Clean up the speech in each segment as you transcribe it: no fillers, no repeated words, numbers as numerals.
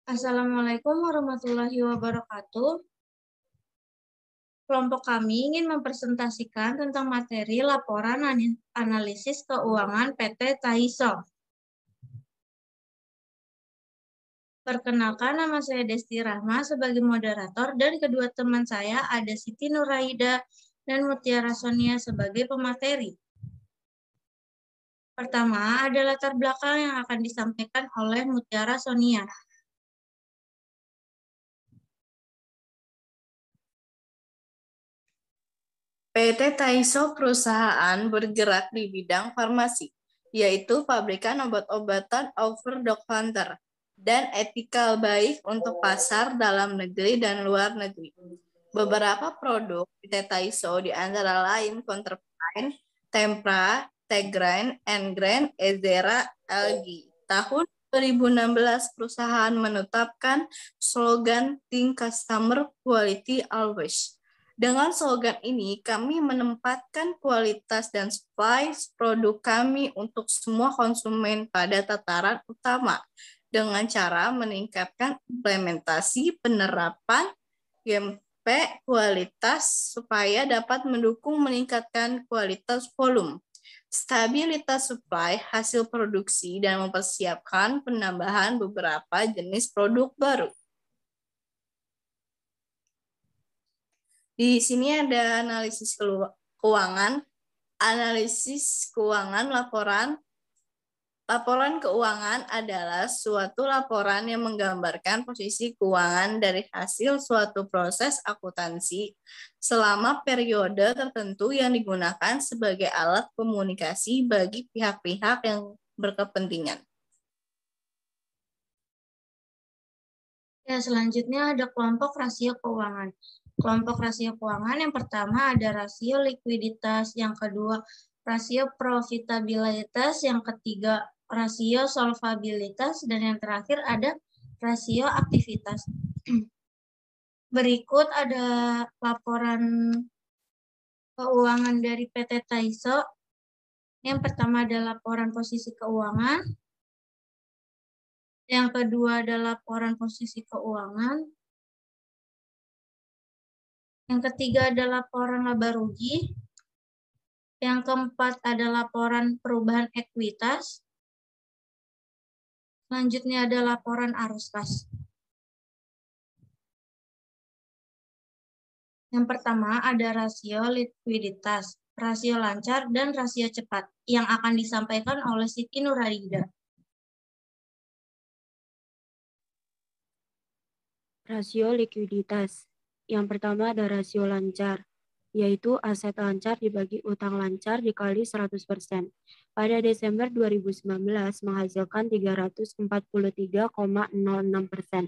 Assalamualaikum warahmatullahi wabarakatuh. Kelompok kami ingin mempresentasikan tentang materi laporan analisis keuangan PT Taiso. Perkenalkan, nama saya Desti Rahma sebagai moderator dan kedua teman saya ada Siti Nuraida dan Mutiara Sonia sebagai pemateri. Pertama, ada latar belakang yang akan disampaikan oleh Mutiara Sonia. PT Taiso perusahaan bergerak di bidang farmasi, yaitu pabrikan obat-obatan over-the-counter dan etikal baik untuk pasar dalam negeri dan luar negeri. Beberapa produk PT Taiso di antara lain Counterpine, Tempra, Tegrin, Engrain, Ezera, LG. Tahun 2016 perusahaan menetapkan slogan Think Customer Quality Always. Dengan slogan ini, kami menempatkan kualitas dan supply produk kami untuk semua konsumen pada tataran utama dengan cara meningkatkan implementasi penerapan GMP kualitas supaya dapat mendukung meningkatkan kualitas volume, stabilitas supply hasil produksi, dan mempersiapkan penambahan beberapa jenis produk baru. Di sini ada analisis keuangan. Analisis keuangan laporan. Laporan keuangan adalah suatu laporan yang menggambarkan posisi keuangan dari hasil suatu proses akuntansi selama periode tertentu yang digunakan sebagai alat komunikasi bagi pihak-pihak yang berkepentingan. Ya, selanjutnya ada kelompok rasio keuangan. Kelompok rasio keuangan yang pertama ada rasio likuiditas, yang kedua rasio profitabilitas, yang ketiga rasio solvabilitas, dan yang terakhir ada rasio aktivitas. Berikut ada laporan keuangan dari PT Taiso. Yang pertama ada laporan posisi keuangan, yang kedua ada laporan posisi keuangan, yang ketiga ada laporan laba rugi. Yang keempat ada laporan perubahan ekuitas. Selanjutnya ada laporan arus kas. Yang pertama ada rasio likuiditas, rasio lancar, dan rasio cepat yang akan disampaikan oleh Siti Nuraida. Rasio likuiditas. Yang pertama ada rasio lancar, yaitu aset lancar dibagi utang lancar dikali 100%. Pada Desember 2019 menghasilkan 343,06%.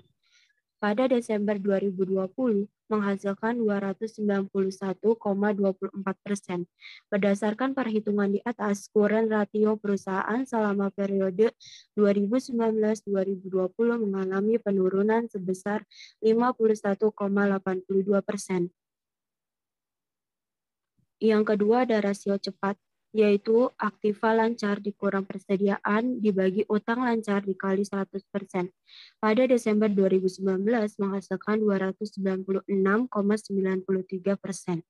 Pada Desember 2020 menghasilkan 291,24%. Berdasarkan perhitungan di atas, current ratio perusahaan selama periode 2019-2020 mengalami penurunan sebesar 51,82%. Yang kedua ada rasio cepat, yaitu aktiva lancar dikurang persediaan dibagi utang lancar dikali 100%. Pada Desember 2019 menghasilkan 296,93%.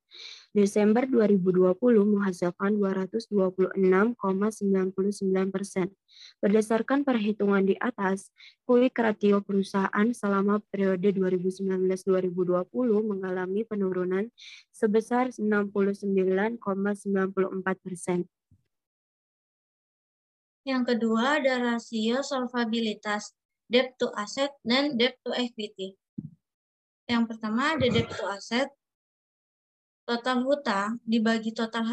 Desember 2020 menghasilkan 226,99%. Berdasarkan perhitungan di atas, quick ratio perusahaan selama periode 2019-2020 mengalami penurunan sebesar 69,94%. Yang kedua ada rasio solvabilitas, debt to asset, dan debt to equity. Yang pertama ada debt to asset, total hutang dibagi total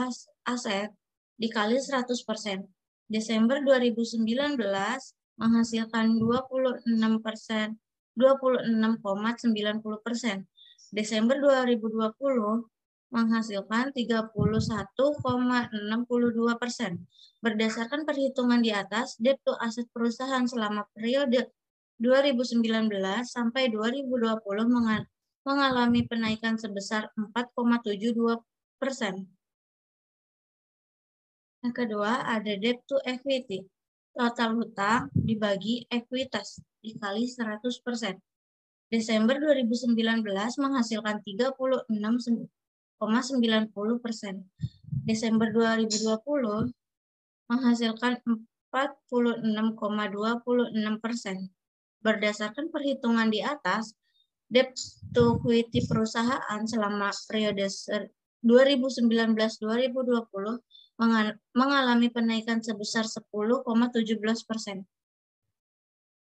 aset dikali 100%. Desember 2019 menghasilkan 26,90%. Desember 2020 menghasilkan 31,62%. Berdasarkan perhitungan di atas, debt to asset perusahaan selama periode 2019 sampai 2020 mengalami penaikan sebesar 4,72%. Yang kedua ada debt to equity, total hutang dibagi ekuitas dikali 100%. Desember 2019 menghasilkan 36,90%. Desember 2020 menghasilkan 46,26%. Berdasarkan perhitungan di atas, debt to equity perusahaan selama periode 2019-2020 mengalami kenaikan sebesar 10,17%.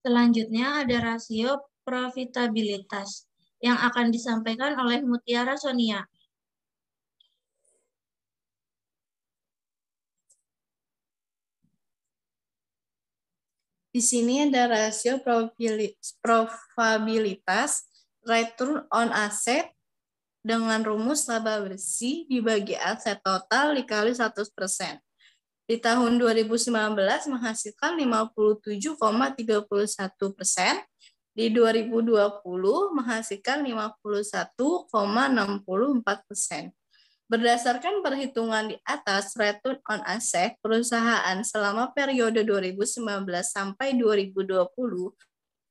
Selanjutnya ada rasio profitabilitas yang akan disampaikan oleh Mutiara Sonia. Di sini ada rasio probabilitas return on asset dengan rumus laba bersih dibagi aset total dikali 100%. Di tahun 2019 menghasilkan 57,31%, di 2020 menghasilkan 51,64%. Berdasarkan perhitungan di atas, return on asset perusahaan selama periode 2019 sampai 2020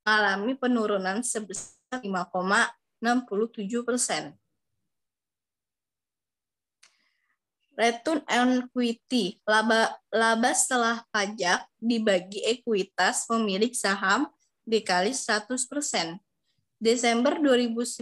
mengalami penurunan sebesar 5,67%. Return on equity, laba setelah pajak dibagi ekuitas pemilik saham dikali 100%. Desember 2019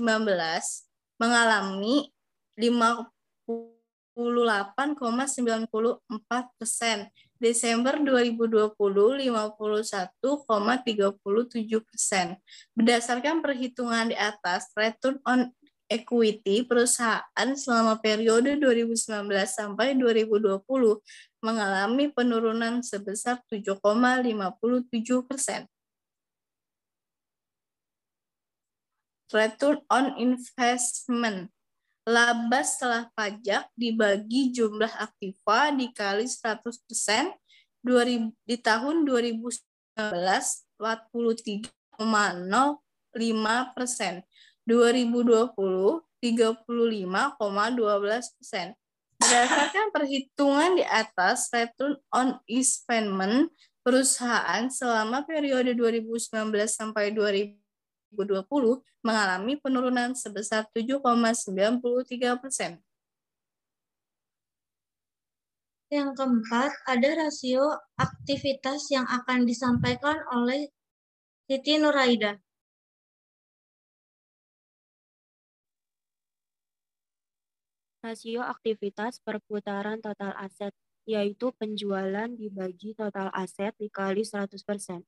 mengalami 58,94%. Desember 2020 51,37%. Berdasarkan perhitungan di atas, return on equity perusahaan selama periode 2019 sampai 2020 mengalami penurunan sebesar 7,57%. Return on investment, laba setelah pajak dibagi jumlah aktiva dikali 100%, di tahun 2019 43,05%, 2020 35,12%. Berdasarkan perhitungan di atas, return on investment perusahaan selama periode 2019 sampai 2020 mengalami penurunan sebesar 7,93%. Yang keempat, ada rasio aktivitas yang akan disampaikan oleh Siti Nuraida. Rasio aktivitas perputaran total aset, yaitu penjualan dibagi total aset dikali 100%.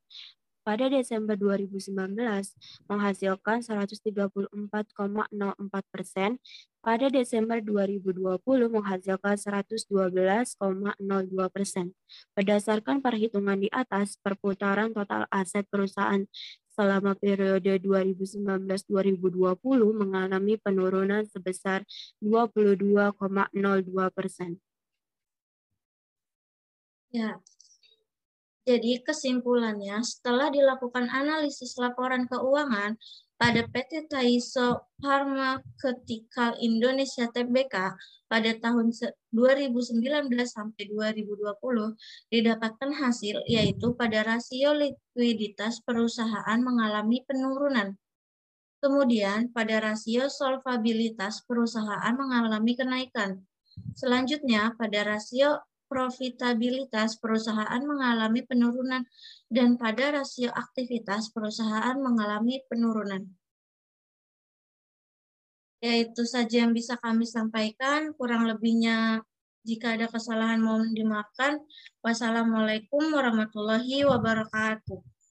Pada Desember 2019 menghasilkan 134,04%, pada Desember 2020 menghasilkan 112,02%. Berdasarkan perhitungan di atas, perputaran total aset perusahaan selama periode 2019-2020 mengalami penurunan sebesar 22,02%. Ya. Jadi kesimpulannya, setelah dilakukan analisis laporan keuangan pada PT Taiso Pharmaceutical Indonesia Tbk pada tahun 2019 sampai 2020 didapatkan hasil yaitu pada rasio likuiditas perusahaan mengalami penurunan. Kemudian pada rasio solvabilitas perusahaan mengalami kenaikan. Selanjutnya pada rasio profitabilitas perusahaan mengalami penurunan dan pada rasio aktivitas perusahaan mengalami penurunan. Ya, itu saja yang bisa kami sampaikan. Kurang lebihnya jika ada kesalahan mohon dimaafkan. Wassalamualaikum warahmatullahi wabarakatuh.